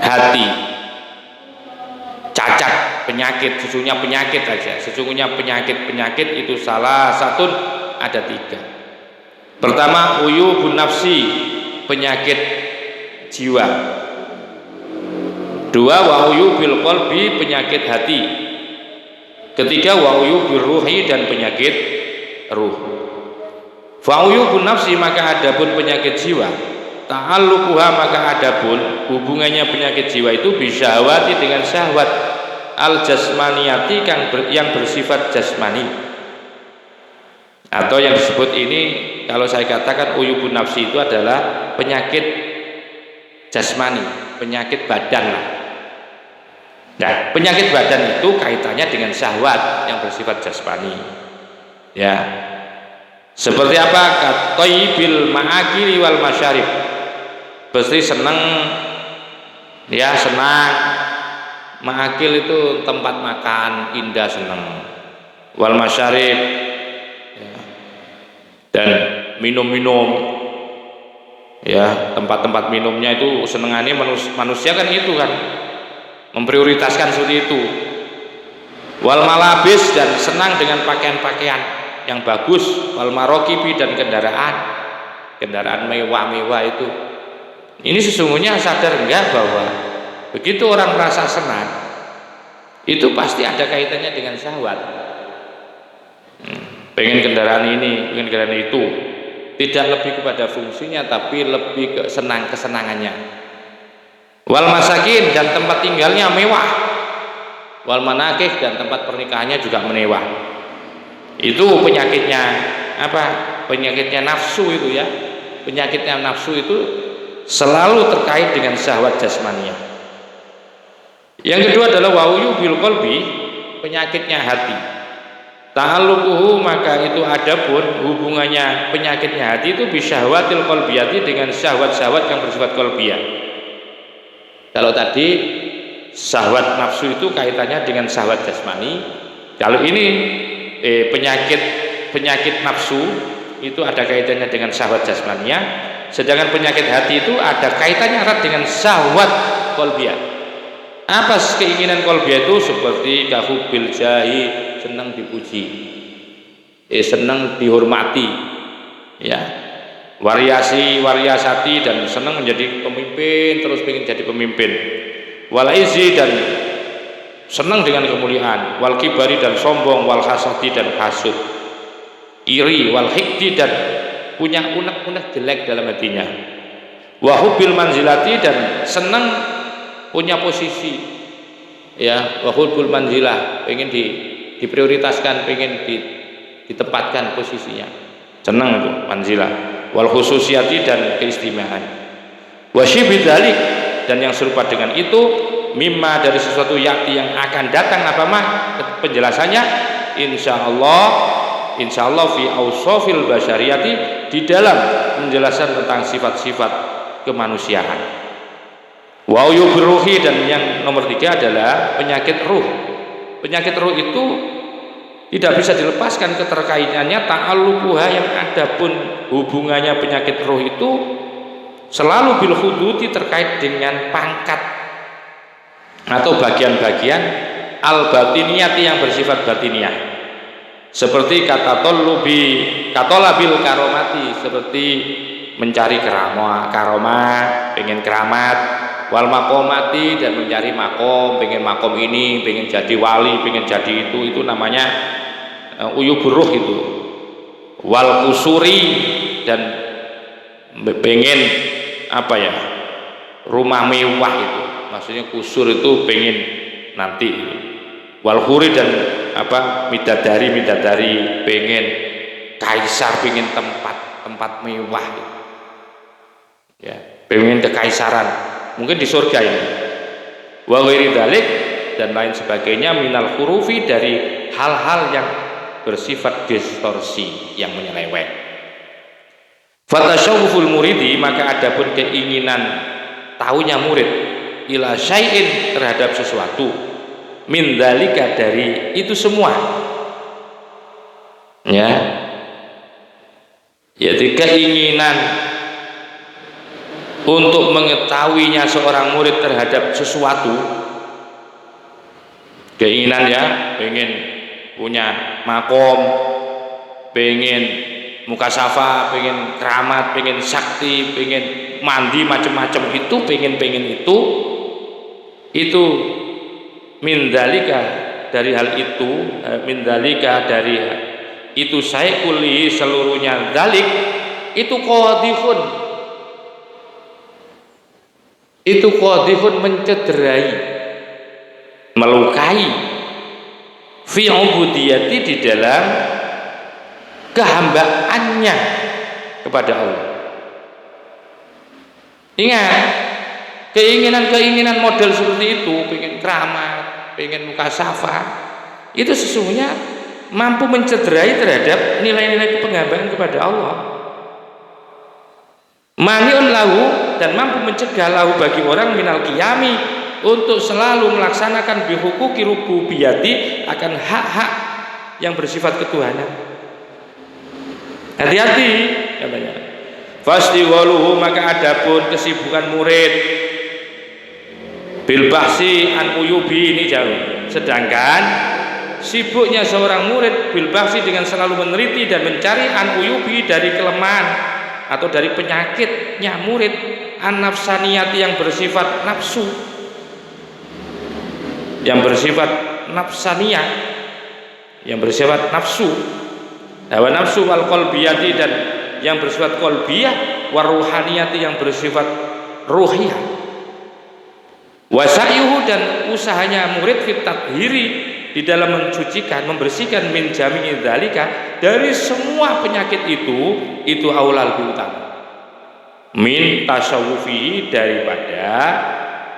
hati, cacat penyakit, sesungguhnya penyakit aja, sesungguhnya penyakit itu salah satu ada 3. Pertama, uyubun nafsi, penyakit jiwa. 2, wa uyubil qalbi, penyakit hati. 3, wa uyubil ruhi, dan penyakit ruh. Fa uyubun nafsi, maka adapun penyakit jiwa, ta'alluquha, maka adapun hubungannya penyakit jiwa itu bisyahwati, dengan syahwat, al jasmaniyati, yang bersifat jasmani, atau yang disebut ini, kalau saya katakan uyubun nafsi itu adalah penyakit jasmani, penyakit badan. Nah, penyakit badan itu kaitannya dengan syahwat yang bersifat jasmani, ya. Seperti apa? Katoibil ma'akili wal masyarib, pasti senang, ya, senang. Ma'akil itu tempat makan indah, senang. Wal masyarib, ya, dan minum-minum, ya, tempat-tempat minumnya itu senengannya manusia kan itu kan, memprioritaskan seperti itu. Wal malabis, dan senang dengan pakaian-pakaian yang bagus. Wal marokibi, dan kendaraan mewah-mewah itu. Ini sesungguhnya sadar enggak bahwa begitu orang merasa senang itu pasti ada kaitannya dengan syahwat. Pengen kendaraan ini, pengen kendaraan itu, tidak lebih kepada fungsinya tapi lebih ke kesenangannya. Wal masakin, dan tempat tinggalnya mewah. Wal manakih, dan tempat pernikahannya juga mewah. Itu penyakitnya apa? Penyakitnya nafsu itu, ya. Penyakitnya nafsu itu selalu terkait dengan syahwat jasmaniyah. Yang kedua adalah wa'uyu bil qalbi, penyakitnya hati. Ta'alluquhu, maka itu adapun hubungannya penyakitnya hati itu bisyahwatil qalbiyati, dengan syahwat-syahwat yang bersifat qalbiyah. Kalau tadi syahwat nafsu itu kaitannya dengan syahwat jasmani, kalau ini penyakit nafsu itu ada kaitannya dengan syahwat jasmania, sedangkan penyakit hati itu ada kaitannya erat dengan syahwat qalbiyah. Apa keinginan qalbiyah itu? Seperti kahubil jahi, senang dipuji, senang dihormati, ya, waryasati, dan senang menjadi pemimpin, terus ingin jadi pemimpin. Wal izi, dan senang dengan kemuliaan. Wal kibari, dan sombong. Wal hasadi, dan hasud, iri. Wal hikdi, dan punya unek-unek jelek dalam hatinya. Wa hubbil manzilati, dan senang punya posisi, ya. Wa hubbil manzilah, pengen diprioritaskan, pengen ditempatkan posisinya, senang itu manzilah. Wal khususiyati, dan keistimewaan. Wa syibidzalik, dan yang serupa dengan itu, mimma, dari sesuatu yakti yang akan datang, apa mah penjelasannya, insyaallah fi ausofil basyariyati, di dalam menjelaskan tentang sifat-sifat kemanusiaan. Wa uyubur ruhi, dan yang nomor 3 adalah penyakit ruh. Penyakit ruh itu tidak bisa dilepaskan keterkaitannya ta'alluquha, yang adapun hubungannya penyakit ruh itu selalu bil huduti, terkait dengan pangkat atau bagian-bagian al batiniyati, yang bersifat batiniah, seperti katolabil karomati, seperti mencari karomah, pengen keramat. Wal makomati, dan mencari makom, pengen makom ini, pengen jadi wali, pengen jadi itu namanya uyubur ruh itu. Wal kusuri, dan pengen apa ya, rumah mewah itu. maksudnya kusur itu pengen nanti. Wal huri dan midadari pengen kaisar, pengen tempat mewah, ya, pengen kekaisaran, mungkin di surga ini. Wa ghairi dzalik dan lain sebagainya minal hurufi dari hal-hal yang bersifat distorsi yang menyeleweng. Fatashawuful muridi, maka adapun keinginan tahunya murid ila syai'in terhadap sesuatu, min dzalika dari itu semua, ya, yaitu keinginan untuk mengetahuinya seorang murid terhadap sesuatu, keinginan ya, pengen punya makom, pengen mukasafa, pengen keramat, pengen sakti, pengen mandi macam-macam, itu pengen itu mindalika dari hal itu, mindalika dari itu saya kuli seluruhnya dalik itu qadhifun mencederai, melukai fi ubudiyati di dalam kehambaannya kepada Allah. Ingat, keinginan model seperti itu, pengen keramat, pengen mukasafa, itu sesungguhnya mampu mencederai terhadap nilai-nilai penghambaan kepada Allah. Maniun lahu, dan mampu mencegah lahu bagi orang minal qiyami, untuk selalu melaksanakan bihuquqi rububiyati, akan hak-hak yang bersifat ketuhanan. Hati-hati katanya. Fastiwaluhu, maka adapun kesibukan murid bil bahsi an uyubi, ini jauh. Sedangkan sibuknya seorang murid bil bahsi dengan selalu meneliti dan mencari an uyubi dari kelemahan atau dari penyakitnya murid, an nafsaniyati yang bersifat nafsu, yang bersifat nafsaniyah, yang bersifat nafsu, hawa nafsu wal qalbiyati, dan yang bersifat qalbiyah, waruhaniyati yang bersifat ruhiyah, wasayuhu, dan usahanya murid fit tathiri, di dalam mencucikan, membersihkan min jami'i dzalika, dari semua penyakit itu aulal utama min tasawufi, daripada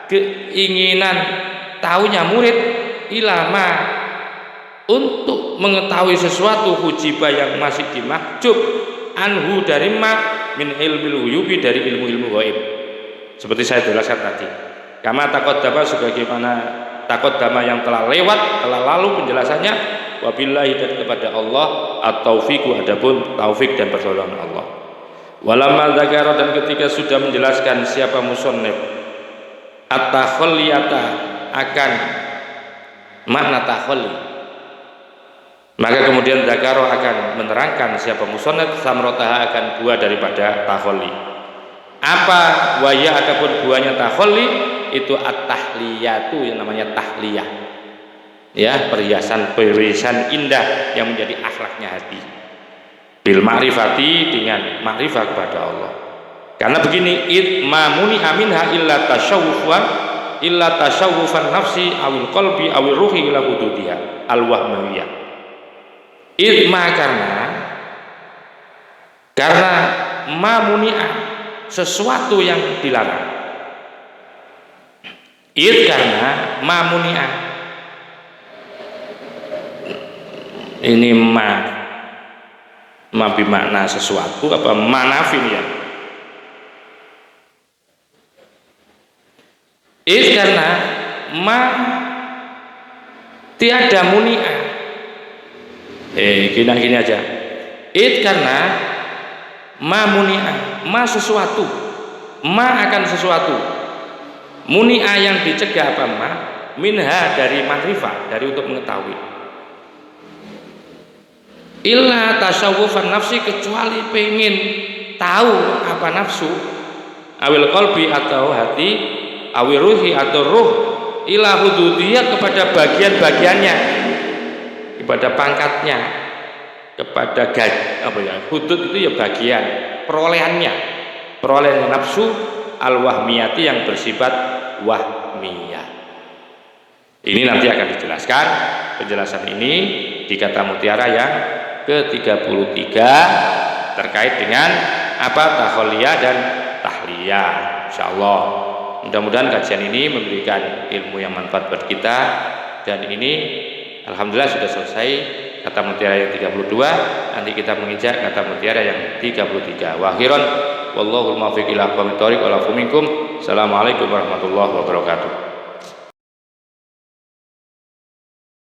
keinginan tahunya murid ilama, untuk mengetahui sesuatu hujiba yang masih dimakjub anhu dari min ilmil huyubi, dari ilmu-ilmu gaib, seperti saya jelaskan tadi. Kama taqaddama, sebagaimana taqaddama yang telah lewat, telah lalu penjelasannya. Wabillahi, dan kepada Allah at-taufiqu, adapun taufik dan pertolongan Allah. Walamma dzakara, dan ketika sudah menjelaskan siapa musannif at-takhalliyata, akan makna takhalli, maka kemudian Zakaro akan menerangkan siapa musannif samrotaha, akan buah daripada takhalli. Apa waya, adapun buahnya takhalli itu at-tahliyatu, yang namanya tahliyah, ya, perhiasan indah yang menjadi akhlaknya hati, bil ma'rifati, dengan ma'rifah kepada Allah. Karena begini, mamuni aminha illa tasawufan nafsi awil qalbi awil ruhi ila hududiha al-wahmawiyah. Karena mamuni'a, sesuatu yang dilarang. Karena mamuni'a, ini ma bimakna sesuatu, apa manafin ya. Karena tiada muni'a, gini aja. Karena muni'a, sesuatu, akan sesuatu, muni'a yang dicegah, apa minha, dari makrifah, dari untuk mengetahui, illa tasawufan nafsi, kecuali pengen tahu apa nafsu, awil qalbi, atau hati, awil ruhi, atau ruh, ila hududiyah, kepada bagian-bagiannya, kepada pangkatnya, kepada hudud itu ya bagian perolehan nafsu al-wahmiyati, yang bersifat wahmi. hukmiyah. Ini nanti akan dijelaskan. Penjelasan ini di kata mutiara yang ke-33 terkait dengan apa takholiyah dan tahliyah. Insyaallah mudah-mudahan kajian ini memberikan ilmu yang manfaat buat kita, dan ini alhamdulillah sudah selesai kata mutiara yang 32. Nanti kita menginjak kata mutiara yang 33. Wa akhiran wallahul muwaffiq ila aqwamit thoriq wa lafu minkum. Assalamualaikum warahmatullahi wabarakatuh.